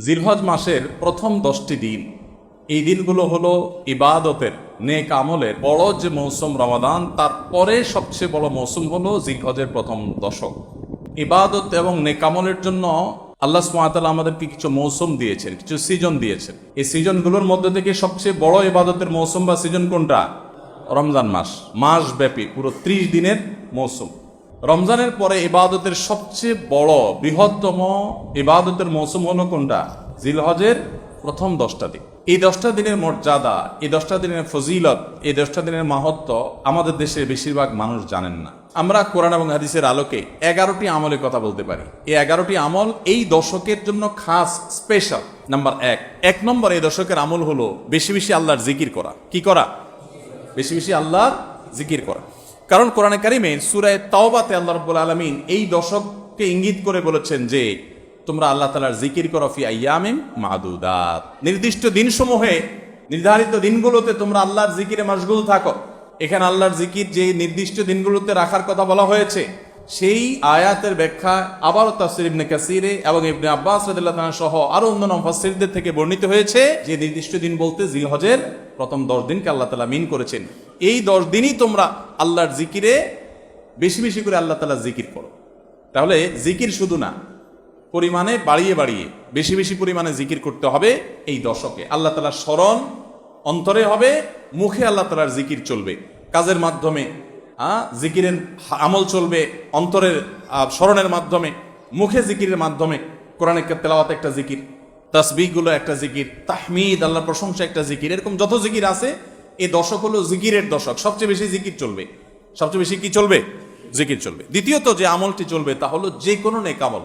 জিলহজ মাসের প্রথম 10টি দিন, এই দিনগুলো হলো ইবাদতের, নেক আমলের বড় যে মৌসুম রমাদান, তারপরে সবচেয়ে বড় মৌসুম হলো জিলহজের প্রথম দশক। ইবাদত এবং নেক আমলের জন্য আল্লাহ সুবহানাহু ওয়া তাআলা আমাদেরকে কিছু মৌসুম দিয়েছেন, কিছু সিজন দিয়েছেন। এই সিজনগুলোর মধ্যে থেকে সবচেয়ে বড় ইবাদতের মৌসুম বা সিজন কোনটা? রমজান মাস, মাসব্যাপী পুরো 30 দিনের মৌসুম। রমজানের পরে ইবাদতের সবচেয়ে বড় বৃহত্তম ইবাদতের মৌসুম হলো কোনটা? জিলহজের প্রথম 10টা দিন। এই 10টা দিনের মর্যাদা, এই 10টা দিনের ফজিলত, এই 10টা দিনের মাহাত্ম্য আমাদের দেশের বেশিরভাগ মানুষ জানেন না। আমরা কোরআন এবং হাদিসের আলোকে 11টি আমলের কথা বলতে পারি। এই 11টি আমল এই দশকের জন্য খাস, স্পেশাল। নাম্বার 1 নম্বর এই দশকের আমল হলো বেশি বেশি আল্লাহর জিকির করা। কি করা? বেশি বেশি আল্লাহর জিকির করা। কারণ কোরআনে কারিমে সূরা তাওবাতে আল্লাহ রাব্বুল আলামিন এই দশককে ইঙ্গিত করে বলেছেন যে তোমরা আল্লাহ তাআলার জিকির করো ফি আইয়ামিন মাদুদাত, নির্দিষ্ট দিনসমূহে, নির্ধারিত দিনগুলোতে তোমরা আল্লাহর জিকিরে মাশগুল থাকো। এখানে আল্লাহর জিকির যে নির্দিষ্ট দিনগুলোতে রাখার কথা বলা হয়েছে, সেই আয়াতের ব্যাখ্যা আবারও তাফসীর ইবনে কাসিরে এবং ইবনে আব্বাস রাদিয়াল্লাহু তাআলা সহ আরো অন্যান্য মুফাসসিরদের থেকে বর্ণিত হয়েছে যে নির্দিষ্ট দিন বলতে জিলহজের প্রথম 10 দিনকে আল্লাহ তাআলা মিন করেছেন। এই 10 দিনই তোমরা আল্লাহর জিকিরে বেশি বেশি করে আল্লাহ তাআলার জিকির করো। তাহলে জিকির শুধু না, পরিমাণে বাড়িয়ে বাড়িয়ে বেশি বেশি পরিমাণে জিকির করতে হবে। এই দশকে আল্লাহ তাআলার স্মরণ অন্তরে হবে, মুখে আল্লাহ তাআলার জিকির চলবে, কাজের মাধ্যমে জিকিরের আমল চলবে, অন্তরের স্মরণের মাধ্যমে, মুখে জিকিরের মাধ্যমে। কোরআনের তেলাওয়াত একটা জিকির, তাসবিহগুলো একটা জিকির, তাহমিদ আল্লাহর প্রশংসা একটা জিকির, এরকম যত জিকির আছে এই দশক হলো জিকিরের দশক। সবচেয়ে বেশি জিকির চলবে। সবচেয়ে বেশি কি চলবে? জিকির চলবে। দ্বিতীয়ত যে আমলটি চলবে তা হলো যে কোনো নেক আমল,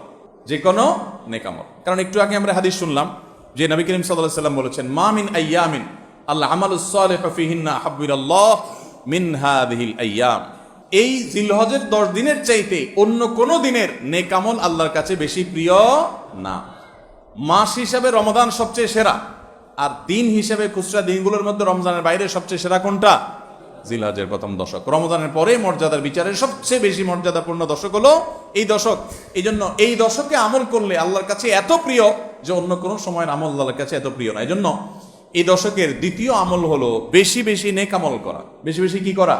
যে কোনো নেক আমল। কারণ একটু আগে আমরা হাদিস শুনলাম যে নবী করিম সাল্লাল্লাহু আলাইহি ওয়াসাল্লাম বলেছেন, মা মিন আইয়ামিন আল্লাহ আমালুস সালিহু ফিহিন্না আহাব্বু ইলাল্লাহ মিন হাযিহিল আইয়াম। এই জিলহজের 10 দিনের চাইতে অন্য কোন দিনের নেক আমল আল্লাহর কাছে বেশি প্রিয় না। মাস হিসাবে রমাদান সবচেয়ে সেরা, আর দিন হিসাবে খুচরা দিনগুলোর মধ্যে রমজানের বাইরে সবচেয়ে সেরা কোনটা? জিলহজের প্রথম দশক। রমজানের পরে মর্যাদার বিচারে সবচেয়ে বেশি মর্যাদাপূর্ণ দশক হলো এই দশক। এই জন্য এই দশকে আমল করলে আল্লাহর কাছে এত প্রিয় যে অন্য কোনো সময়ের আমল আল্লাহর কাছে এত প্রিয় না। এই জন্য এই দশকের দ্বিতীয় আমল হলো বেশি বেশি নেক আমল করা। বেশি বেশি কি করা?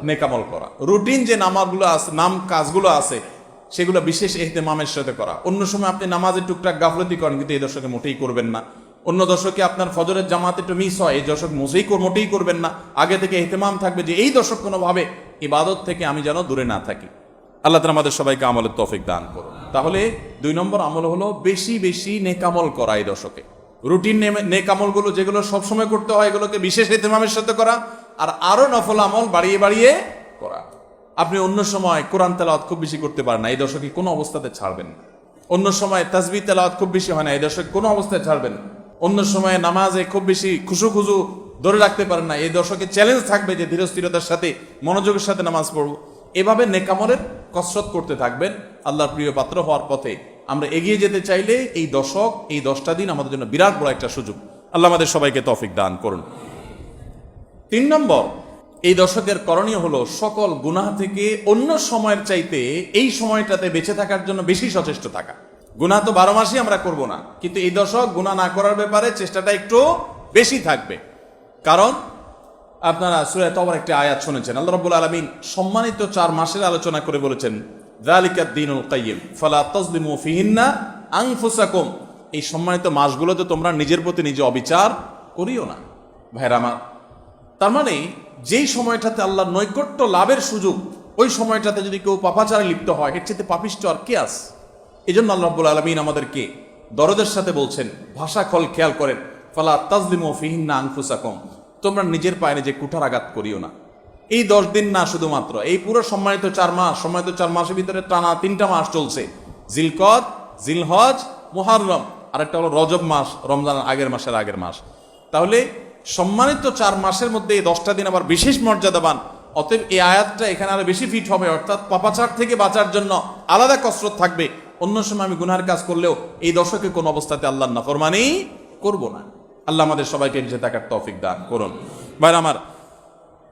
নেক আমল করা। রুটিন যে নামাজগুলো আছে, কাজগুলো আছে, সেগুলো বিশেষ ইহতেমামের সাথে করা। অন্য সময় আপনি নামাজে টুকটাক গাফলতি করেন, কিন্তু এই দশকে মোটেই করবেন না। অন্য দশকে আপনার ফজরের জামাত একটু মিস হয়, এই দশক মোটেই করবেন না। আগে থেকে ইহতেমাম থাকবে যে এই দশক কোনোভাবে ইবাদত থেকে আমি যেন দূরে না থাকি। আল্লাহ তাআলা আমাদের সবাইকে আমলের তৌফিক দান করুন। তাহলে 2 নম্বর আমল হলো বেশি বেশি নেক আমল করা এই দশকে। রুটিন নেক আমলগুলো যেগুলো সবসময় করতে হয়, এগুলোকে বিশেষ ইহতেমামের সাথে করা, আর আরো নফল আমল বাড়িয়ে বাড়িয়ে করা। আপনি অন্য সময় কোরআন তেলাওয়াত খুব বেশি করতে পারেন না, এই দশকে কোনো অবস্থাতে ছাড়বেন না। অন্য সময় তাসবিহ তেলাওয়াত খুব বেশি হয় না, এই দশকে কোনো অবস্থায় ছাড়বেন না। অন্য সময় নামাজে খুব বেশি খুশু ধরে রাখতে পারেন না, এই দশকে চ্যালেঞ্জ থাকবে যে ধীরস্থিরতার সাথে, মনোযোগের সাথে নামাজ পড়বো। এভাবে নেক আমলের কসরত করতে থাকবেন আল্লাহর প্রিয় পাত্র হওয়ার পথে। আমরা এগিয়ে যেতে চাইলে এই দশক, এই 10টা দিন আমাদের জন্য বিরাট বড় একটা সুযোগ। আল্লাহ আমাদের সবাইকে তৌফিক দান করুন। 3 নম্বর, এই দশকের করণীয় হলো সকল গুনাহ থেকে অন্য সময়ের চাইতে এই সময়টাতে বেঁচে থাকার জন্য বেশি সচেষ্ট থাকা। গুনাহ তো 12 মাসই আমরা করব না, কিন্তু এই দশক গুনাহ না করার ব্যাপারে চেষ্টাটা একটু বেশি থাকবে। কারণ আপনারা সূরা তাওবার একটা আয়াত শুনেছেন, আল্লাহ রাব্বুল আলামিন সম্মানিত 4 মাসের আলোচনা করে বলেছেন, যালিকাদ দীনুল কাইয়্যিম ফালা তাজলিমু ফিহিন্না আনফুসাকুম। এই সম্মানিত মাসগুলোতে তোমরা নিজের প্রতি নিজে অবিচার করিও না। ভাইরা আমার, তার মানে যেই সময়টাতে আল্লাহর নৈকট্য লাভের সুযোগ, ওই সময়টাতে যদি কেউ পাপাচারে লিপ্ত হয়, এর চেয়ে পাপিষ্ঠ আর কে আছে? এই জন্য আল্লাহ রাব্বুল আলামিন আমাদেরকে দরদের সাথে বলছেন, ভাষা খেয়াল করেন, ফালা তাজলিমু ফিহিন্না আনফুসাকুম, তোমরা নিজের পায়ে নিজে কুঠারাঘাত করিও না। এই 10 দিন না, শুধুমাত্র এই পুরো সম্মানিত 4 মাস, সম্মানিত 4 মাসের ভিতরে টানা 3টা মাস চলছে, জিলকদ, জিলহজ, মুহররম, আর একটা হলো রজব মাস, রমজানের আগের মাস। তাহলে সম্মানিত 4 মাসের মধ্যে এই 10টা দিন আবার বিশেষ মর্যাদাবান। অতএব এই আয়াতটা এখানে আরো বেশি ফিট হবে, অর্থাৎ পাপাচার থেকে বাঁচার জন্য আলাদা কসরত থাকবে। অন্য সময় আমি গুনাহের কাজ করলেও এই দশকে কোন অবস্থাতে আল্লাহর নাফরমানি করব না। আল্লাহ আমাদের সবাইকে বেঁচে থাকার তৌফিক দান করুন। ভাইরা আমার,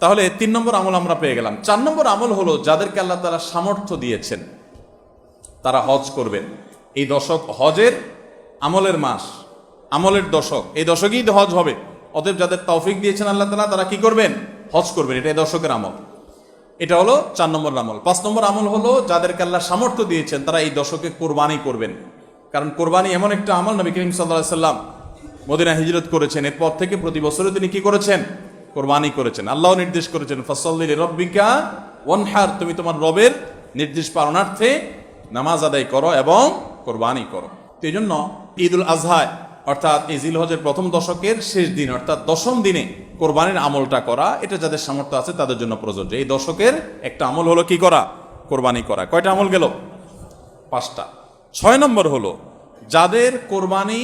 তাহলে 3 নম্বর আমল আমরা পেয়ে গেলাম। 4 নম্বর আমল হলো যাদেরকে আল্লাহ তাআলা সামর্থ্য দিয়েছেন তারা হজ করবেন। এই দশক হজের আমলের মাস, আমলের দশক, এই দশকেই তো হজ হবে। অতএব যাদের তৌফিক দিয়েছেন আল্লাহ তাআলা, তারা কি করবেন? হজ করবেন। এটা এই দশকের আমল। এটা হলো 4 নম্বর আমল। 5 নম্বর আমল হলো যাদেরকে আল্লাহ সামর্থ্য দিয়েছেন তারা এই দশকে কোরবানি করবেন। কারণ কোরবানি এমন একটা আমল, নবী করিম সাল্লাল্লাহু আলাইহি সাল্লাম মদিনা হিজরত করেছেন, এরপর থেকে প্রতি বছরে তিনি কি করেছেন? কোরবানি করেছেন। আল্লাহ নির্দেশ করেছেন, ফাসাল্লি লিরাব্বিকা ওয়ানহার, তুমি তোমার রবের নির্দেশ পালনার্থে নামাজ আদায় করো এবং কোরবানি করো। তো এই জন্য ঈদুল আজহা অর্থাৎ এই জিলহজের প্রথম দশকের শেষ দিন অর্থাৎ 10ম দিনে কোরবানির আমলটা করা, এটা যাদের সামর্থ্য আছে তাদের জন্য প্রযোজ্য। এই দশকের একটা আমল হলো কি করা? কোরবানি করা। কয়টা আমল গেল? 5টা। 6 নম্বর হলো যাদের কোরবানি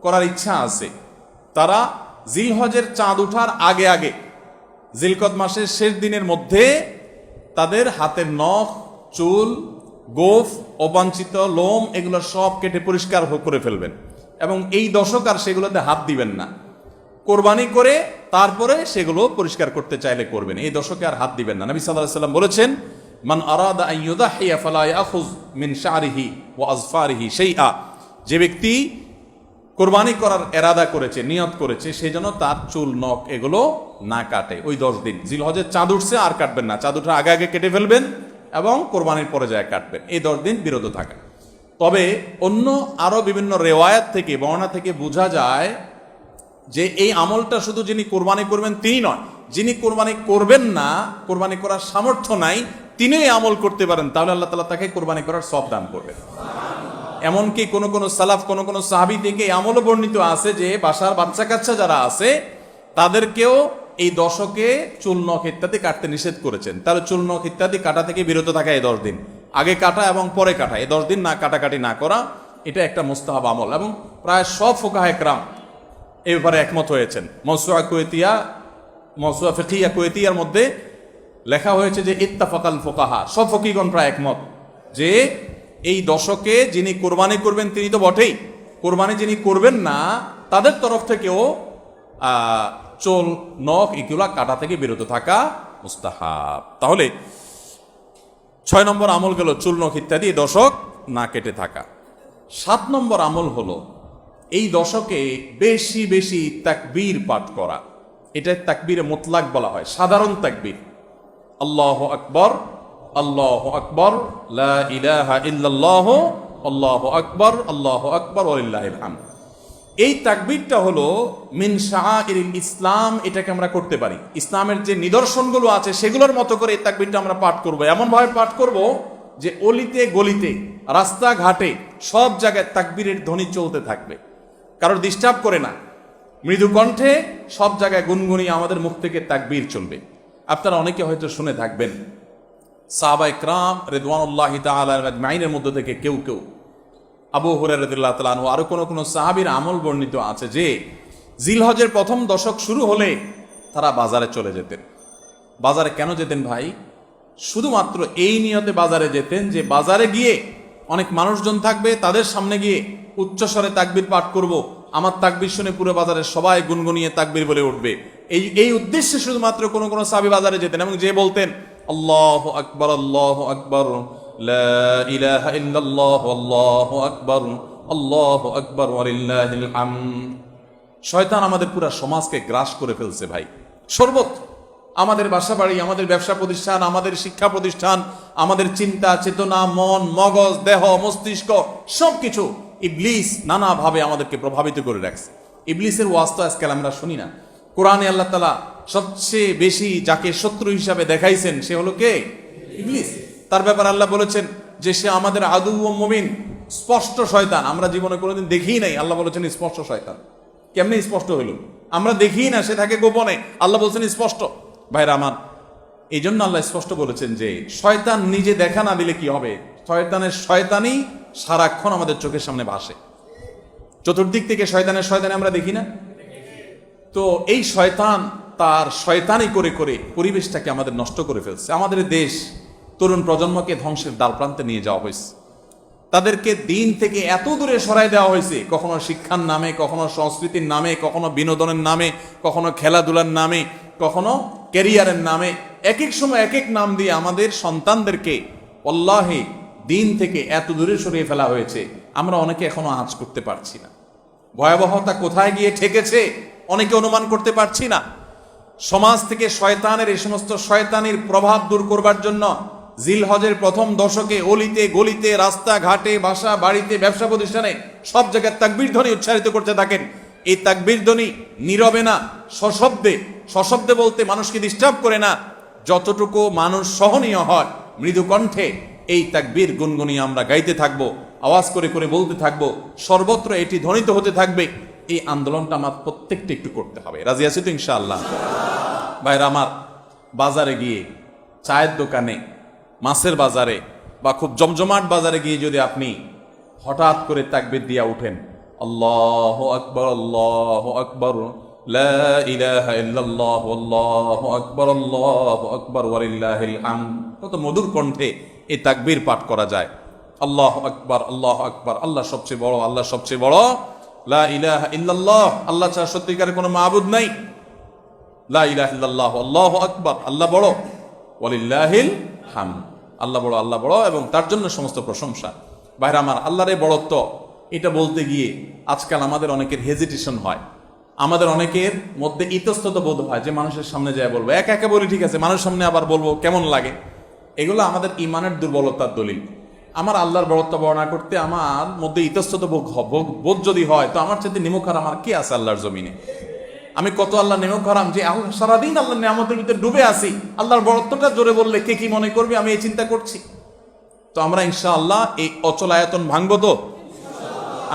করার ইচ্ছা আছে তারা জিলহজের চাঁদ ওঠার আগে আগে জিলকদ মাসের শেষ দিনের মধ্যে তাদের হাতের নখ, চুল, গোফ, অবাঞ্ছিত লোম এগুলো সব কেটে পরিষ্কার করে ফেলবেন এবং এই দশক আর সেগুলোতে হাত দিবেন না। কোরবানি করে তারপরে সেগুলো পরিষ্কার করতে চাইলে করবেন, এই দশকে আর হাত দিবেন না। নবী সাল্লাল্লাহু আলাইহি ওয়াসাল্লাম বলেছেন, মান আরাদা আন ইউদাহিয়া ফালা ইয়াখুয মিন শা'রিহি ওয়া আযফারিহি শাইআ, যে ব্যক্তি কোরবানি করার এরাদা করেছে, নিয়ত করেছে, সেই জন্য তার চুল, নখ এগুলো না কাটে ওই 10 দিন। জিলহজের চাঁদ উঠছে আর কাটবেন না, চাঁদ উঠার আগে আগে কেটে ফেলবেন এবং কোরবানির পরে যায় কাটবেন, এই 10 দিন বিরত থাকা। তবে অন্য আরো বিভিন্ন রেওয়ায়াত থেকে, বর্ণনা থেকে বোঝা যায় যে এই আমলটা শুধু যিনি কোরবানি করবেন তিনি নয়, যিনি কোরবানি করবেন না, কোরবানি করার সামর্থ্য নাই, তিনি এই আমল করতে পারেন, তাহলে আল্লাহ তাআলা তাকে কোরবানি করার সওয়াব দান করবেন। এমনকি কোন কোন সালাফ, কোন কোন সাহাবী থেকে এই আমলও বর্ণিত আছে যে বাসার বাচ্চা কাচ্চা যারা আছে তাদেরকেও এই দশকে চুল, নখ ইত্যাদি কাটতে নিষেধ করেছেন। তাহলে চুল, নখ ইত্যাদি কাটা থেকে বিরত থাকা এই 10 দিন, আগে কাটা এবং পরে কাটা, এই 10 দিন না কাটাকাটি না করা, এটা একটা মুস্তাহাব আমল। এবং প্রায় সব ফুকাহায়ে কেরাম এই ব্যাপারে একমত হয়েছেন। মওসুআ ফিকহিয়া কুয়েতিয়ার মধ্যে লেখা হয়েছে যে ইত্তাফাকাল ফুকাহা, সব ফকিহগণ প্রায় একমত যে এই দশকে যিনি কোরবানি করবেন তিনি তো বটেই, কোরবানি যিনি করবেন না তাদের তরফ থেকেও চুল, নখ এগুলা কাটা থেকে বিরত থাকা মুস্তাহাব। তাহলে 6 নম্বর আমল গেল চুল, নখ ইত্যাদি দশক না কেটে থাকা। 7 নম্বর আমল হলো এই দশকে বেশি বেশি তাকবীর পাঠ করা। এটা তাকবীরে মুতলাক বলা হয়, সাধারণ তাকবীর। আল্লাহু আকবার, আল্লাহু আকবার, লা ইলাহা ইল্লাল্লাহ, আল্লাহু আকবার, আল্লাহু আকবার ওয়া লিল্লাহিল হামদ। এই তাকবীরটা হলো মিন শাআইরিল ইসলাম, এটাকে আমরা করতে পারি। ইসলামের যে নিদর্শনগুলো আছে সেগুলোর মতো করে এই তাকবীরটা আমরা পাঠ করব, এমন ভাবে পাঠ করব যে অলিতে গলিতে, রাস্তাঘাটে সব জায়গায় তাকবীরের ধ্বনি চলতে থাকবে, কারোর ডিস্টার্ব করে না, মৃদু কণ্ঠে সব জায়গায় গুনগুনিয়ে আমাদের মুখ থেকে তাকবীর চলবে। আপনারা অনেকে হয়তো শুনে থাকবেন সাহাবায়ে কেরাম রিদওয়ানুল্লাহি তাআলা আজমাইনের মধ্যে থেকে কেউ কেউ, আবু হুরায়রা রাদিয়াল্লাহু তাআলা আনহু, আরো কোন সাহাবীর আমল বর্ণিত আছে যে জিলহজের প্রথম দশক শুরু হলে তারা বাজারে চলে যেতেন। বাজারে কেন যেতেন ভাই? শুধুমাত্র এই নিয়তে বাজারে যেতেন যে বাজারে গিয়ে অনেক মানুষজন থাকবে, তাদের সামনে গিয়ে উচ্চস্বরে তাকবীর পাঠ করব, আমার তাকবীর শুনে পুরো বাজারে সবাই গুনগুনিয়ে তাকবীর বলে উঠবে, এই উদ্দেশ্যে শুধুমাত্র কোন কোন সাহাবী বাজারে যেতেন এবং যে বলতেন আল্লাহু আকবার, আল্লাহু আকবার, লা ইলাহা ইল্লাল্লাহ, আল্লাহু আকবার, আল্লাহু আকবার ওয়া লিল্লাহিল হামদ। শয়তান আমাদের পুরো সমাজকে গ্রাস করে ফেলছে ভাই। সর্বত্র আমাদের বাসা বাড়ি, আমাদের ব্যবসা প্রতিষ্ঠান, আমাদের শিক্ষা প্রতিষ্ঠান, আমাদের চিন্তা চেতনা, মন, মগজ, দেহ, মস্তিষ্ক সবকিছু ইবলিস নানাভাবে আমাদেরকে প্রভাবিত করে রাখছে। ইবলিসের ওয়াজ তো আজকাল আমরা শুনি না। কোরআনে আল্লাহ তাআলা সবচেয়ে বেশি যাকে শত্রু হিসাবে দেখাইছেন সে হলো কে? ইবলিস। তার ব্যাপারে আল্লাহ বলেছেন যে সে আমাদের আদু ও মুবিন, স্পষ্ট শয়তান। আমরা জীবনে কোনোদিন দেখিই নাই, আল্লাহ বলেছেন স্পষ্ট শয়তান। কেমনে স্পষ্ট হইল? আমরা দেখিই না, সে থাকে গোপনে, আল্লাহ বলছেন স্পষ্ট। ভাইরা আমার, এই জন্য আল্লাহ স্পষ্ট বলেছেন যে শয়তান নিজে দেখা না দিলে কি হবে, শয়তানের শয়তানি সারাক্ষণ আমাদের চোখের সামনে ভাসে। চতুর্দিক থেকে শয়তানের শয়তানি আমরা দেখি না? তো এই শয়তান তার শয়তানি করে করে পরিবেশটাকে আমাদের নষ্ট করে ফেলছে। আমাদের দেশ তরুণ প্রজন্মকে ধ্বংসের দ্বারপ্রান্তে নিয়ে যাওয়া হয়েছে। তাদেরকে দিন থেকে এত দূরে সরাই দেওয়া হয়েছে, কখনো শিক্ষার নামে, কখনো সংস্কৃতির নামে, কখনো বিনোদনের নামে, কখনো খেলাধুলার নামে, কখনো ক্যারিয়ারের নামে, এক এক সময় এক এক নাম দিয়ে আমাদের সন্তানদেরকে আল্লাহে দিন থেকে এত দূরে সরিয়ে ফেলা হয়েছে আমরা অনেকে এখনো আঁচ করতে পারছি না। ভয়াবহতা কোথায় গিয়ে ঠেকেছে অনেকে অনুমান করতে পারছি না। সমাজ থেকে শয়তানের এই সমস্ত শয়তানির প্রভাব দূর করবার জন্য জিলহজের প্রথম দশকে অলিতে গলিতে রাস্তাঘাটে বাসা বাড়িতে ব্যবসা প্রতিষ্ঠানে সব জায়গায় তাকবীর ধ্বনি উচ্চারিত করতে থাকেন। এই তাকবীর ধ্বনি নীরবে না, সশব্দে, সশব্দে বলতে মানুষকে ডিস্টার্ব করে না, যতটুকু মানুষ সহনীয় হয় মৃদু কণ্ঠে এই তাকবীর গুনগুনিয়ে আমরা গাইতে থাকবো, আওয়াজ করে করে বলতে থাকবো, সর্বত্র এটি ধ্বনিত হতে থাকবে। এই আন্দোলনটা আমার প্রত্যেকটা একটু করতে হবে। রাজি আছি তো ইনশাআল্লাহ? ভাইরা আমার, বাজারে গিয়ে, চায়ের দোকানে, মাছের বাজারে বা খুব জমজমাট বাজারে গিয়ে যদি আপনি হঠাৎ করে তাকবীর দিয়া উঠেন, আল্লাহু আকবার, আল্লাহু আকবার, লা ইলাহা ইল্লাল্লাহ, আল্লাহু আকবার, আল্লাহু আকবার, ওয়ালিল্লাহিল হামদ, কত মধুর কণ্ঠে এই তাকবীর পাঠ করা যায়। আল্লাহু আকবার, আল্লাহু আকবার, আল্লাহ সবচেয়ে বড়, আল্লাহ সবচেয়ে বড়, লা ইলাহা ইল্লাল্লাহ, আল্লাহ ছাড়া সত্যিকারের কোনো মাবুদ নাই, লা ইলাহা ইল্লাল্লাহ, আল্লাহু আকবার, আল্লাহ বড়, ওয়ালিল্লাহিল হামদ, আল্লাহ বড়, আল্লাহ বড় এবং তার জন্য সমস্ত প্রশংসা। ভাইরা আমার, আল্লাহর এই বড়ত্ব এটা বলতে গিয়ে আজকাল আমাদের অনেকের হেজিটেশন হয়, আমাদের অনেকের মধ্যে ইতস্তত বোধ হয় যে মানুষের সামনে যায় বলবো। একা একা বলি ঠিক আছে, মানুষের সামনে আবার বলবো কেমন লাগে। এগুলো আমাদের ইমানের দুর্বলতার দলিল। আমার আল্লাহর বড়ত্ব বর্ণনা করতে আমার মধ্যে ইতস্তত বোধ যদি হয়, তো আমার চাইতে নিমুখ হারাম আর কি আছে আল্লাহর জমিনে? আমি কত আল্লাহ নিমুখ হারাম যে সারাদিন আল্লাহ নিয়ামতের ভিতরে ডুবে আছি, আল্লাহর বড়ত্বটা জোরে বললে কে কি মনে করবে, আমি এই চিন্তা করছি। তো আমরা ইনশাআল্লাহ এই অচল আয়তন ভাঙবো তো?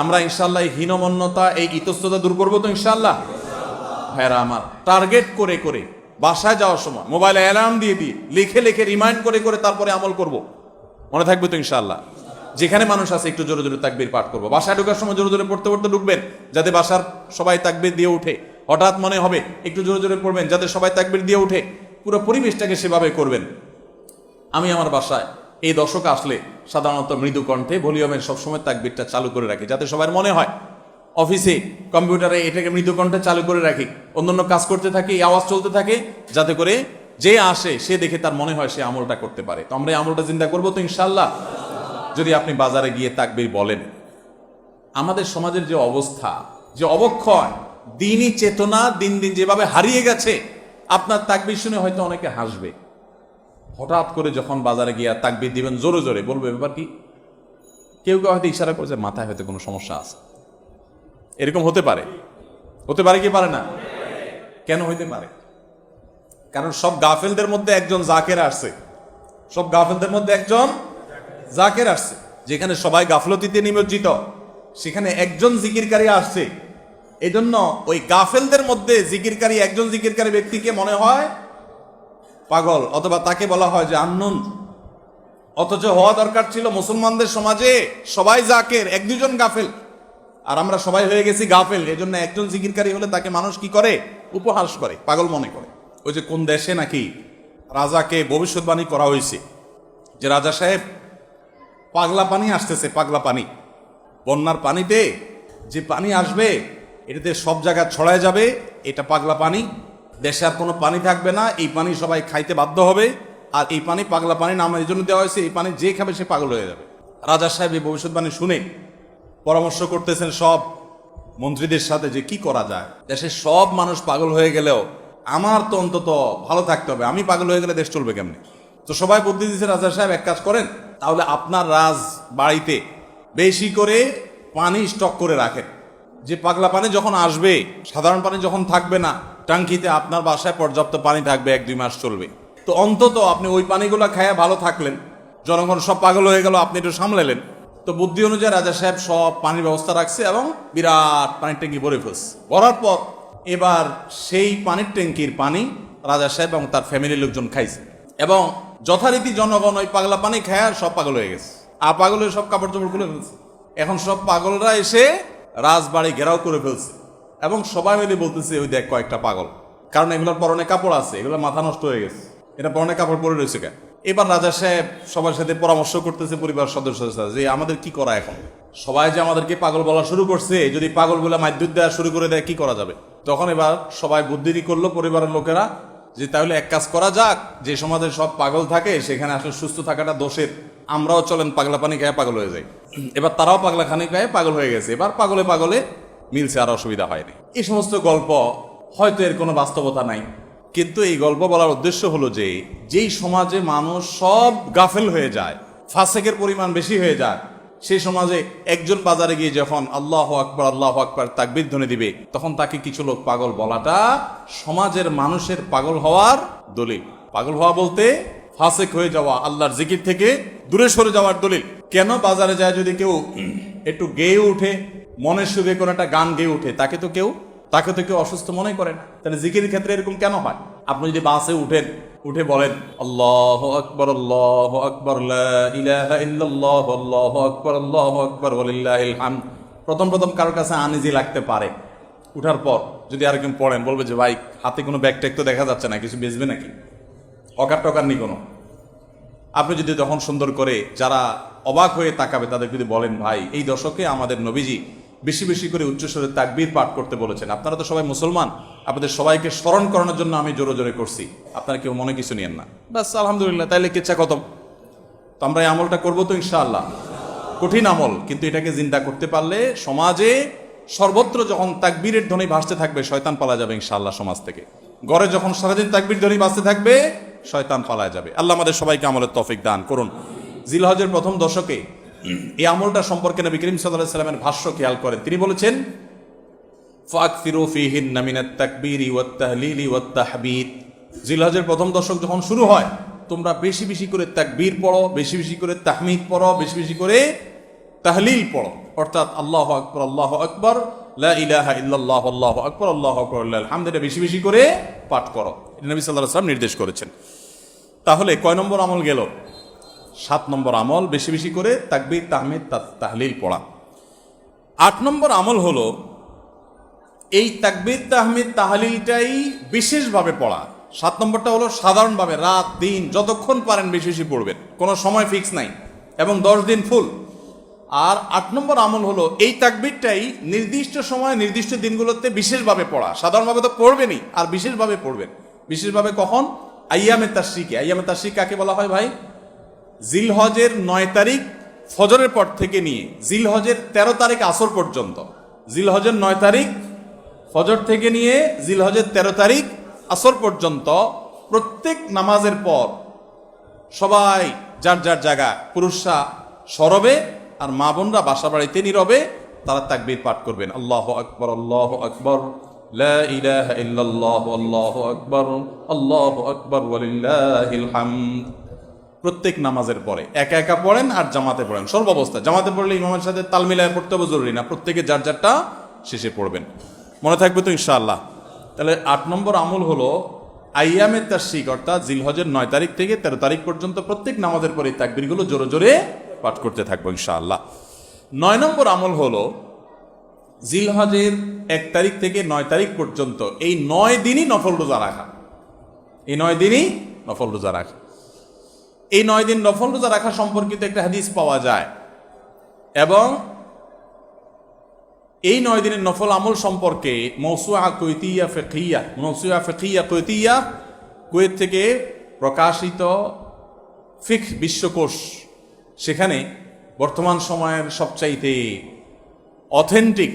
আমরা ইনশাআল্লাহ এই হীনমন্যতা, এই ইতস্ততা দূর করবো তো ইনশাআল্লাহ? ভাইরা আমার, টার্গেট করে করে বাসায় যাওয়ার সময় মোবাইলে অ্যালার্ম দিয়ে দিয়ে লিখে লিখে রিমাইন্ড করে করে তারপরে আমল করব। মনে থাকবে তো ইনশাআল্লাহ? যেখানে মানুষ আছে একটু জোরে জোরে তাকবীর পাঠ করবো। বাসায় ঢোকার সময় জোরে জোরে পড়তে পড়তে ঢুকবেন, যাতে বাসার সবাই তাকবীর দিয়ে উঠে। হঠাৎ মনে হবে একটু জোরে জোরে পড়বেন, যাতে সবাই তাকবীর দিয়ে উঠে। পুরো পরিবেশটাকে সেভাবে করবেন। আমি আমার বাসায় এই দশক আসলে সাধারণত মৃদু কণ্ঠে ভলিউমের সবসময় তাকবীরটা চালু করে রাখি, যাতে সবার মনে হয়। অফিসে কম্পিউটারে এটাকে মৃদু কণ্ঠে চালু করে রাখি, অন্যান্য কাজ করতে থাকি, এই আওয়াজ চলতে থাকে, যাতে করে যে আসে সে দেখে তার মনে হয় সে আমলটা করতে পারে। তো আমরা এই আমলটা চিন্তা করবো তো ইনশাআল্লাহ? যদি আপনি বাজারে গিয়ে তাকবীর বলেন, আমাদের সমাজের যে অবস্থা, যে অবক্ষয়, দিনই চেতনা দিন দিন যেভাবে হারিয়ে গেছে, আপনার তাকবীর শুনে হয়তো অনেকে হাসবে। হঠাৎ করে যখন বাজারে গিয়ে তাকবীর দিবেন জোরে জোরে, বলবে ব্যাপার কি? কেউ কেউ হয়তো ইশারা করেছে মাথায় হয়তো কোনো সমস্যা আছে। এরকম হতে পারে, হতে পারে কি পারে না? কেন হইতে পারে? কারণ সব গাফেলদের মধ্যে একজন জাকের আসছে, সব গাফেলদের মধ্যে একজন জাকের আসছে। যেখানে সবাই গাফলতিতে নিমজ্জিত, সেখানে একজন জিকিরকারী আসছে। এই জন্য ওই গাফেলদের মধ্যে জিকিরকারী, একজন জিকিরকারী ব্যক্তিকে মনে হয় পাগল, অথবা তাকে বলা হয় যে আননোন। অথচ হওয়া দরকার ছিল মুসলমানদের সমাজে সবাই জাকের, এক দুজন গাফেল, আর আমরা সবাই হয়ে গেছি গাফেল। এই জন্য একজন জিকিরকারী হলে তাকে মানুষ কি করে? উপহাস করে, পাগল মনে করে। ওই যে কোন দেশে নাকি রাজাকে ভবিষ্যৎবাণী করা হয়েছে যে রাজা সাহেব পাগলা পানি আসতেছে, পাগলা পানি, বন্যার পানিতে যে পানি আসবে এটাতে সব জায়গা ছড়ায় যাবে, এটা পাগলা পানি, দেশে আর কোনো পানি থাকবে না, এই পানি সবাই খাইতে বাধ্য হবে, আর এই পানি পাগলা পানি নাম এই জন্য দেওয়া হয়েছে, এই পানি যে খাবে সে পাগল হয়ে যাবে। রাজা সাহেব এই ভবিষ্যৎবাণী শুনে পরামর্শ করতেছেন সব মন্ত্রীদের সাথে যে কি করা যায়। দেশের সব মানুষ পাগল হয়ে গেলেও আমার তো অন্তত ভালো থাকতে হবে, আমি পাগল হয়ে গেলে দেশ চলবে কেমনে? তো সবাই বুদ্ধি দিচ্ছে, রাজা সাহেব এক কাজ করেন, তাহলে আপনার রাজ বাড়িতে বেশি করে পানি স্টক করে রাখেন, যে পাগলা পানি যখন আসবে, সাধারণ পানি যখন থাকবে না, টাঙ্কিতে আপনার বাসায় পর্যাপ্ত পানি থাকবে, 1-2 মাস চলবে। তো অন্তত আপনি ওই পানিগুলো খাইয়া ভালো থাকলেন, জনগণ সব পাগল হয়ে গেল, আপনি একটু সামলালেন। তো বুদ্ধি অনুযায়ী রাজা সাহেব সব পানির ব্যবস্থা রাখছে এবং বিরাট পানির ট্যাঙ্কি ভরে ফেলছে। ভরার পর এবার সেই পানির ট্যাঙ্কির পানি রাজা সাহেব এবং তার ফ্যামিলির লোকজন খাইছে, এবং যথারীতি জনগণ ওই পাগলা পানি খায় সব পাগল হয়ে গেছে, আর পাগল হয়ে সব কাপড় চোপড় খুলে ফেলছে। এখন সব পাগলরা এসে রাজবাড়ি ঘেরাও করে ফেলছে, এবং সবাই মিলে বলতেছে ওই দেখ কয়েকটা পাগল, কারণ এগুলোর পরনে কাপড় আছে, এগুলো মাথা নষ্ট হয়ে গেছে, এটা পরনে কাপড় পরে রয়েছে কেন? এবার রাজা সাহেব সবার সাথে পরামর্শ করতেছে, পরিবার সদস্যদের সাথে, যে আমাদের কি করা এখন? সবাই যে আমাদেরকে পাগল বলা শুরু করছে, যদি পাগল বলে মাধ্যুর দেওয়া শুরু করে দেয় কি করা যাবে? তখন এবার সবাই বুদ্ধি করলো পরিবারের লোকেরা যে তাহলে এক কাজ করা যাক, যে সমাজে সব পাগল থাকে সেখানে আসলে সুস্থ থাকাটা দোষের, আমরাও চলেন পাগলা পানি খায় পাগল হয়ে যাই। এবার তারাও পাগলা খানি খায় পাগল হয়ে গেছে, এবার পাগলে পাগলে মিলছে, আর অসুবিধা হয়নি। এই সমস্ত গল্প হয়তো এর কোনো বাস্তবতা নাই, কিন্তু এই গল্প বলার উদ্দেশ্য হলো যে যেই সমাজে মানুষ সব গাফেল হয়ে যায়, ফাসেকের পরিমাণ বেশি হয়ে যায়, সেই সমাজে একজন বাজারে গিয়ে যখন আল্লাহু আকবার তাকবীর ধ্বনি দিবে, তখন তাকে কিছু লোক পাগল বলাটা সমাজের মানুষের পাগল হওয়ার দলিল। পাগল হওয়া বলতে ফাসেক হয়ে যাওয়া, আল্লাহর জিকির থেকে দূরে সরে যাওয়ার দলিল। কেন বাজারে যায় যদি কেউ একটু গেয়ে উঠে, মনের সুখে কোনো একটা গান গেয়ে উঠে, তাকে তো কেউ অসুস্থ মনে করে না। তাহলে জিকিরের ক্ষেত্রে এরকম কেন হয়? আপনি যদি বাসে উঠে বলেন আল্লাহু আকবার লা ইলাহা ইল্লাল্লাহ আল্লাহু আকবার ওয়ালিল্লাহিল হামদ, প্রথম কারোর কাছে আনইজি লাগতে পারে। উঠার পর যদি আরেকজন পড়েন, বলবে যে ভাই হাতে কোনো ব্যাগ ট্যাগ তো দেখা যাচ্ছে না, কিছু বেচবে নাকি? অকার টকার নি কোনো। আপনি যদি তখন সুন্দর করে যারা অবাক হয়ে তাকাবে তাদের যদি বলেন, ভাই এই দশকে আমাদের নবীজি বেশি বেশি করে উচ্চস্বরে তাকবীর পাঠ করতে বলেছেন, আপনারা তো সবাই মুসলমান, আপনাদের সবাইকে স্মরণ করানোর জন্য আমি জোরে জোরে করছি, আপনারা কেউ মনে কিছু নিয়েন না, বাস আলহামদুলিল্লাহ, তাইলে কিচ্ছা কত। তো আমরা এই আমলটা করবো তো ইনশাআল্লাহ। কঠিন আমল, কিন্তু এটাকে জিন্দা করতে পারলে সমাজে সর্বত্র যখন তাকবীরের ধ্বনি ভাসতে থাকবে, শয়তান পালা যাবে ইনশাআল্লাহ সমাজ থেকে। ঘরে যখন সারাদিন তাকবীর ধ্বনি ভাসতে থাকবে, শয়তান পালায় যাবে। আল্লাহ আমাদের সবাইকে আমলের তৌফিক দান করুন। জিলহজের প্রথম দশকে এই আমলটা সম্পর্কে নবী করিম সাল্লাল্লাহু আলাইহি ওয়াসাল্লামের ভাষ্য খেয়াল করেন। তিনি বলেছেন, ফাকসিরু ফীহিন্না মিনাত তাকবীরি ওয়াত তাহলিলি ওয়াত তাহবিদ। জিলহজের প্রথম দশক যখন শুরু হয়, তোমরা বেশি বেশি করে তাকবীর পড়ো, বেশি বেশি করে তাহমিদ পড়ো, বেশি বেশি করে তাহলিল পড়ো, অর্থাৎ আল্লাহু আকবার লা ইলাহা ইল্লাল্লাহ আল্লাহু আকবার লিল্লাহিল হামদ, এটা বেশি বেশি করে পাঠ করো। এটা নবী সাল্লাল্লাহু আলাইহি ওয়াসাল্লাম নির্দেশ করেছেন। তাহলে কয় নম্বর আমল গেল? 7 নম্বর আমল, বেশি বেশি করে তাকবীর তাহমিদ তাহলিল পড়া। 8 নম্বর আমল হলো এই তাকবীর তাহমিদ তাহলিলটাই বিশেষভাবে পড়া। 7 নম্বরটা হলো সাধারণভাবে রাত দিন যতক্ষণ পারেন বেশি বেশি পড়বেন, কোনো সময় ফিক্স নাই, এবং 10 দিন ফুল। আর 8 নম্বর আমল হলো এই তাকবীরটাই নির্দিষ্ট সময় নির্দিষ্ট দিনগুলোতে বিশেষভাবে পড়া। সাধারণভাবে তো পড়বেনই, আর বিশেষভাবে পড়বেন। বিশেষভাবে কখন? আইয়ামে তাশরিকে। আইয়ামে তাশরিক কাকে বলা হয় ভাই? জিলহজের 9 তারিখ ফজরের পর থেকে নিয়ে জিলহজের 13 তারিখ আসর পর্যন্ত, জিলহজের 9 তারিখ ফজর থেকে নিয়ে জিলহজের 13 তারিখ আসর পর্যন্ত প্রত্যেক নামাজের পর সবাই যার যার জায়গা, পুরুষরা সরবে আর মা বোনরা বাসা বাড়িতে নীরবে তারা তাকবীর পাঠ করবেন। আল্লাহু আকবার লা ইলাহা ইল্লাল্লাহ আল্লাহু আকবার ওয়ালিল্লাহিল হামদ। প্রত্যেক নামাজের পরে একা একা পড়েন আর জামাতে পড়েন, সর্বাবস্থা। জামাতে পড়লে ইমামের সাথে তাল মিলায় পড়তে হবে, জরুরি না, প্রত্যেকে যার যারটা শেষে পড়বেন। মনে থাকবে তো ইনশাআল্লাহ? তাহলে 8 নম্বর আমল হলো আইয়ামে তাশরিক, অর্থাৎ জিলহজের 9 তারিখ থেকে 13 তারিখ পর্যন্ত প্রত্যেক নামাজের পরে তাকবীরগুলো জোরে জোরে পাঠ করতে থাকবো ইনশাআল্লাহ। 9 নম্বর আমল হলো জিলহজের 1 তারিখ থেকে 9 তারিখ পর্যন্ত এই 9 দিনই নফল রোজা রাখা। এই 9 দিনই নফল রোজা রাখা। এই 9 দিন নফল রোজা রাখা সম্পর্কিত একটা হাদিস পাওয়া যায়, এবং এই 9 দিনের নফল আমল সম্পর্কে মওসুআ ফিকহিয়া কুয়েত থেকে প্রকাশিত ফিকহ বিশ্বকোষ, সেখানে বর্তমান সময়ের সবচাইতে অথেন্টিক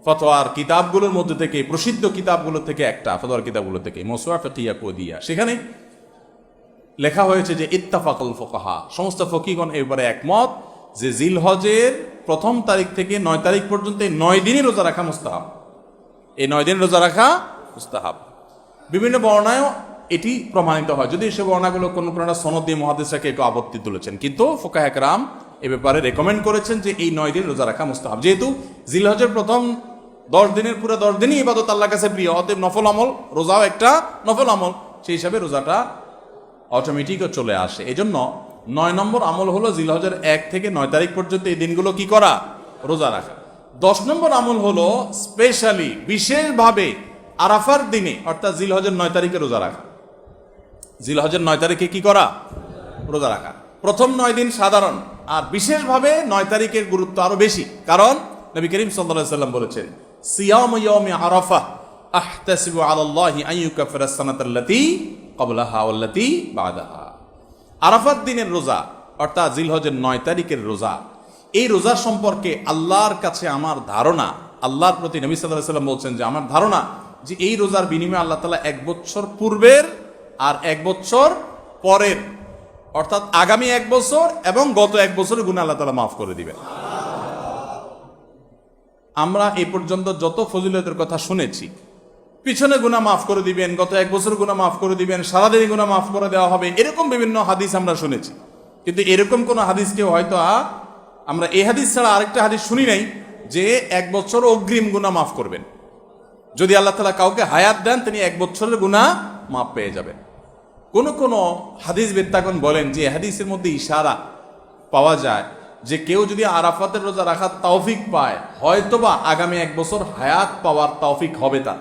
ফতোয়ার কিতাবগুলোর মধ্যে থেকে, প্রসিদ্ধ কিতাবগুলো থেকে একটা, ফতোয়ার কিতাবগুলো থেকে মওসুআ ফিকহিয়া কুয়েতিয়া, সেখানে লেখা হয়েছে যে ইত্তাফাকুল ফুকাহা, সমস্ত ফকিহগণ এবারে একমত যে জিলহজের 1 তারিখ থেকে 9 তারিখ পর্যন্ত এই 9 দিনই রোজা রাখা মুস্তাহাব। এই 9 দিন রোজা রাখা মুস্তাহাব। বিভিন্ন বর্ণনায়ও এটি প্রমাণিত হয়, যদি সে বর্ণনাগুলো কোনো সনদ দিয়ে মুহাদ্দিসরা একটু আপত্তি তুলেছেন, কিন্তু ফুকাহা একরাম এ ব্যাপারে রেকমেন্ড করেছেন যে এই 9 দিন রোজা রাখা মুস্তাহাব। যেহেতু জিলহজের প্রথম 10 দিনের পুরো 10 দিনই ইবাদত আল্লাহর কাছে প্রিয়, অতএব নফল আমল, রোজাও একটা নফল আমল, সেই হিসাবে রোজাটা অটোমেটিকও চলে আসে। এই জন্য 9 নম্বর আমল হলো জিলহজের 1 থেকে 9 তারিখ পর্যন্ত এই দিনগুলো কি করা? রোজা রাখা। 10 নম্বর আমল হলো স্পেশালি, বিশেষভাবে আরাফার দিনে, অর্থাৎ জিলহজের 9 তারিখে রোজা রাখা। জিলহজের 9 তারিখে কি করা? রোজা রাখা। প্রথম 9 দিন সাধারণ, আর বিশেষভাবে 9 তারিখের গুরুত্ব আরো বেশি, কারণ নবী করিম সাল্লাল্লাহু আলাইহি ওয়াসাল্লাম বলেছেন, সিয়াম ইয়াউমি আরাফা আহতাসিবু আলাল্লাহি আন ইউকাফিরা সানাতাল্লাতী ক্বাবলাহা ওয়াল্লাতী বা'দাহা। আরাফাত দিনের রোজা অর্থাৎ জিলহজের 9 তারিখের রোজা, এই রোজা সম্পর্কে আল্লাহর কাছে আমার ধারণা, আল্লাহর প্রতি নবী সাল্লাল্লাহু আলাইহি ওয়াসাল্লাম বলছেন যে আমার ধারণা যে এই রোজার বিনিময়ে আল্লাহ তাআলা 1 বছর পূর্বের আর 1 বছর পরের অর্থাৎ আগামী 1 বছর এবং গত 1 বছরের গুনাহ আল্লাহ তাআলা মাফ করে দিবেন। আমরা এই পর্যন্ত যত ফজিলতের কথা শুনেছি, পিছনে গুনাহ মাফ করে দিবেন, গত 1 বছর গুনাহ মাফ করে দিবেন, সারাদিন গুনাহ মাফ করে দেওয়া হবে, এরকম বিভিন্ন হাদিস আমরা শুনেছি। কিন্তু এরকম কোন হাদিস কেউ হয়তো আমরা এই হাদিস ছাড়া আরেকটা হাদিস শুনি নাই যে 1 বছর অগ্রিম গুনাহ মাফ করবেন। যদি আল্লাহ তাআলা কাউকে হায়াত দেন তিনি 1 বছরের গুনাহ মাফ পেয়ে যাবেন। কোন কোন হাদিস বিত্তাগণ বলেন যে হাদিসের মধ্যে ইশারা পাওয়া যায় যে কেউ যদি আরাফাতের রোজা রাখার তৌফিক পায় হয়তোবা আগামী 1 বছর হায়াত পাওয়ার তৌফিক হবে তার।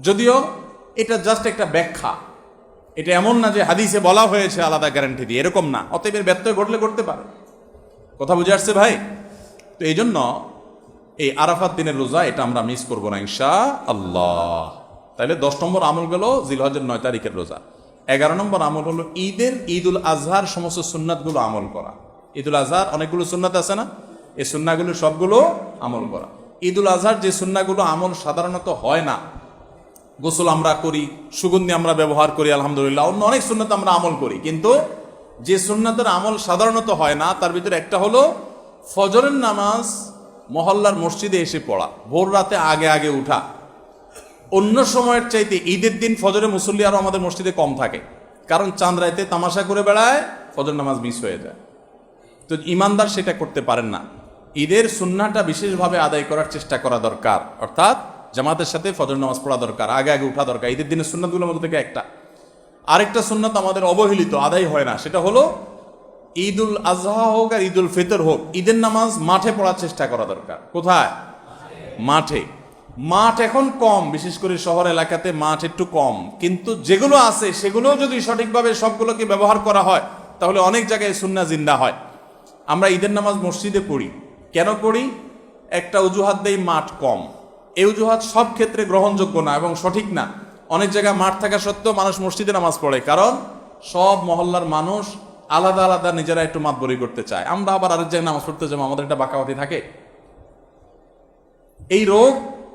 যদিও এটা জাস্ট একটা ব্যাখ্যা, এটা এমন না যে হাদিসে বলা হয়েছে আলাদা গ্যারান্টি দিয়ে, এরকম না। অতএব এর ব্যত্যয় ঘটলে ঘটতে পারে। কথা বুঝে আসছে ভাই? তো এই জন্য এই আরাফাত দিনের রোজা এটা আমরা মিস করবো না ইনশাআল্লাহ। তাইলে 10 নম্বর আমল গেল জিলহজের 9 তারিখের রোজা। 11 নম্বর আমল হলো ঈদুল আজহার সমস্ত সুন্নাতগুলো আমল করা। ঈদুল আজহার অনেকগুলো সুন্নাত আছে না, এই সুন্নাহগুলো সবগুলো আমল করা। ঈদুল আজহার যে সুন্নাহগুলো আমল সাধারণত হয় না, গোসল আমরা করি, সুগন্ধি আমরা ব্যবহার করি, আলহামদুলিল্লাহ, অন্য অনেক সুন্নাত আমরা আমল করি, কিন্তু যে সুন্নাতের আমল সাধারণত হয় না তার ভিতরে একটা হলো ফজরের নামাজ মহল্লার মসজিদে এসে পড়া, ভোর রাতে আগে আগে উঠা। অন্য সময়ের চাইতে ঈদের দিন ফজরে মুসল্লি আরো আমাদের মসজিদে কম থাকে, কারণ চাঁদ রাইতে তামাশা করে বেড়ায়, ফজর নামাজ মিস হয়ে যায়। তো ইমানদার সেটা করতে পারেন না। ঈদের সুন্নাহটা বিশেষভাবে আদায় করার চেষ্টা করা দরকার, অর্থাৎ জামাতের সাথে ফজর নামাজ পড়া দরকার, আগে আগে উঠা দরকার। ঈদের দিনের সুন্নাতগুলোর মধ্যে থেকে একটা। আরেকটা সুন্নাত আমাদের অবহেলিত, আদায় হয় না, সেটা হলো ঈদুল আজহা হোক আর ঈদুল ফিতর হোক, ঈদের নামাজ মাঠে পড়ার চেষ্টা করা দরকার। কোথায়? মাঠে। মাঠ এখন কম, বিশেষ করে শহর এলাকাতে মাঠ একটু কম, কিন্তু যেগুলো আছে সেগুলো যদি সঠিকভাবে সবগুলোকে ব্যবহার করা হয় তাহলে অনেক জায়গায় সুন্নাহ জিন্দা হয়। আমরা ঈদের নামাজ মসজিদে পড়ি, কেন পড়ি? একটা অজুহাত দেই, মাঠ কম। এই অজুহাত সব ক্ষেত্রে গ্রহণযোগ্য না এবং সঠিক না। অনেক জায়গায় মাঠ থাকা সত্ত্বেও মানুষ মসজিদে নামাজ পড়ে, কারণ সব মহল্লার মানুষ আলাদা আলাদা নিজেরা একটু মাতবরি করতে চায়। আমরা আবার আরেক জায়গায় নামাজ পড়তে যাবো, আমাদের একটা বাঁকাবাতি থাকে। এই রোগ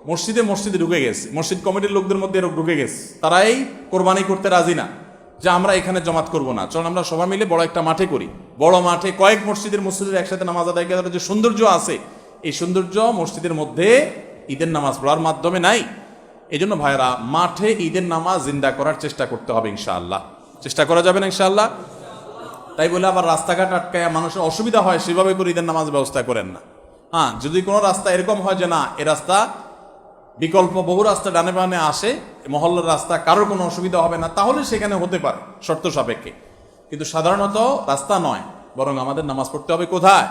মসজিদে ঢুকে গেছে, মসজিদ কমিটির লোকদের মধ্যে রোগ ঢুকে গেছে। তারাই কোরবানি করতে রাজি না যে আমরা এখানে জমাত করব না, চল আমরা সবাই মিলে বড় একটা মাঠে করি। বড় মাঠে কয়েক মসজিদের একসাথে নামাজ আদায় করার যে সৌন্দর্য আছে, এই সৌন্দর্য মসজিদের মধ্যে ঈদের নামাজ পড়ার মাধ্যমে নাই। এই জন্য ভাইরা মাঠে ঈদের নামাজ জিন্দা করার চেষ্টা করতে হবে ইনশাআল্লাহ। চেষ্টা করা যাবে না ইনশাআল্লাহ? তাই বলে আবার রাস্তাঘাট আটকায় মানুষের অসুবিধা হয় সেভাবে করে ঈদের নামাজ ব্যবস্থা করেন না। হ্যাঁ, যদি কোনো রাস্তা এরকম হয় যে না এ রাস্তা বিকল্প বহু রাস্তা ডানে বামে আসে, মহল্লার রাস্তা, কারোর কোনো অসুবিধা হবে না, তাহলে সেখানে হতে পারে শর্ত সাপেক্ষে। কিন্তু সাধারণত রাস্তা নয়, বরং আমাদের নামাজ পড়তে হবে কোথায়?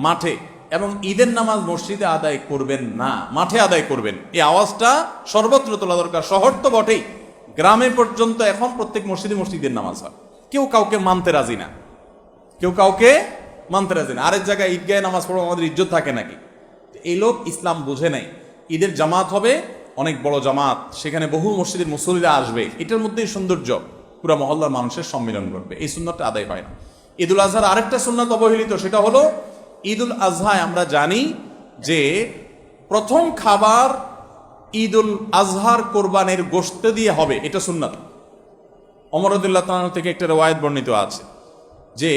মাঠে। এবং ঈদের নামাজ মসজিদে আদায় করবেন না, মাঠে আদায় করবেন। এই আওয়াজটা সর্বত্র তোলা দরকার। শহর তো বটেই, গ্রামে পর্যন্ত এখন প্রত্যেক মসজিদের নামাজ হয়। কেউ কাউকে মানতে রাজি না, আরেক জায়গায় ঈদগাহে নামাজ পড়বো, আমাদের ইজ্জত থাকে নাকি? এই লোক ইসলাম বুঝে নাই। ঈদের জামাত হবে অনেক বড় জামাত, সেখানে বহু মসজিদের মুসল্লিরা আসবে, এটার মধ্যেই সৌন্দর্য, পুরো মহল্লার মানুষের সম্মিলন করবে। এই সুন্নাতটা আদায় হয় না। ঈদুল আজহার আরেকটা সুন্নাত অবহেলিত, সেটা হলো ঈদুল আজহায় আমরা জানি যে প্রথম খাবার ঈদুল আজহার কোরবানির গোশত দিয়ে হবে, এটা সুন্নাত। ওমর রাদিয়াল্লাহু তাআলা থেকে একটা রওয়ায়াত বর্ণিত আছে যে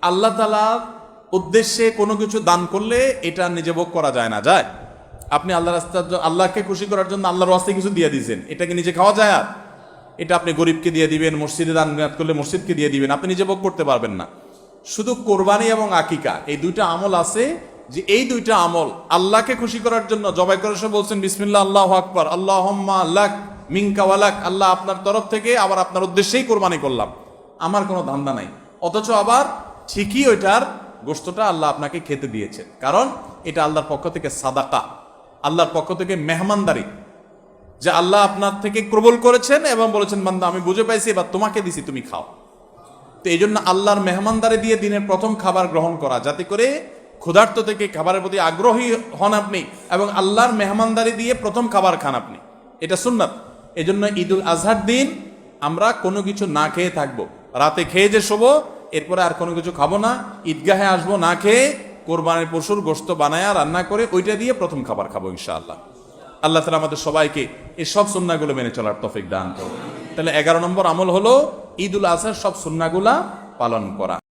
আল্লাহ তাআলার উদ্দেশ্যে কোনো কিছু দান করলে এটা নিজে ভোগ করা যায় না। যায়? আপনি আল্লাহকে খুশি করার জন্য আল্লাহর ওয়াস্তে কিছু দিয়ে দিয়েছেন, এটাকে নিজে খাওয়া যায়? আর এটা আপনি গরিবকে দিয়ে দিবেন, মসজিদে দান করলে মসজিদকে দিয়ে দিবেন, আপনি নিজে ভোগ করতে পারবেন না। শুধু কোরবানি এবং আকিকা এই দুইটা আমল আছে, যে এই দুইটা আমল আল্লাহকে খুশি করার জন্য জবাই করার সময় বলছেন বিসমিল্লাহ আল্লাহু আকবার, আল্লাহুম্মা লাক মিনকা ওয়ালাক, আল্লাহ আপনার তরফ থেকে আবার আপনার উদ্দেশ্যেই কোরবানি করলাম, আমার কোনো ধান্দা নাই। অথচ আবার ঠিকই ওইটার গোশতটা আল্লাহ আপনাকে খেতে দিয়েছে, কারণ এটা আল্লাহর পক্ষ থেকে সাদাকা, আল্লাহর পক্ষ থেকে মেহমানদারি, যে আল্লাহ আপনার থেকে কবুল করেছেন এবং বলেছেন বান্দা আমি বুঝে পাইছি, এবার তোমাকে দিছি, তুমি খাও। তো এই জন্য আল্লাহর মেহমানদারি দিয়ে দিনের প্রথম খাবার গ্রহণ করা, যাতে করে ক্ষুধার্ত থেকে খাবারের প্রতি আগ্রহী হন আপনি, এবং আল্লাহর মেহমানদারি দিয়ে প্রথম খাবার খান আপনি, এটা সুন্নাত। এজন্য ঈদুল আজহার দিন আমরা কোনো কিছু না খেয়ে থাকবো, রাতে খেয়ে যে শোবো, এরপরে আর কোনো কিছু খাবো না, ঈদগাহে আসবো না খেয়ে, কোরবানির পশুর গোশত বানায়া রান্না করে ওইটা দিয়ে প্রথম খাবার খাবো ইনশাআল্লাহ। আল্লাহ তাআলা আমাদের সবাইকে এই সব সুন্নাহগুলো মেনে চলার তৌফিক দান করুন। তাহলে 11 নম্বর আমল হলো ঈদুল আজহার সব সুন্নাহগুলা পালন করা।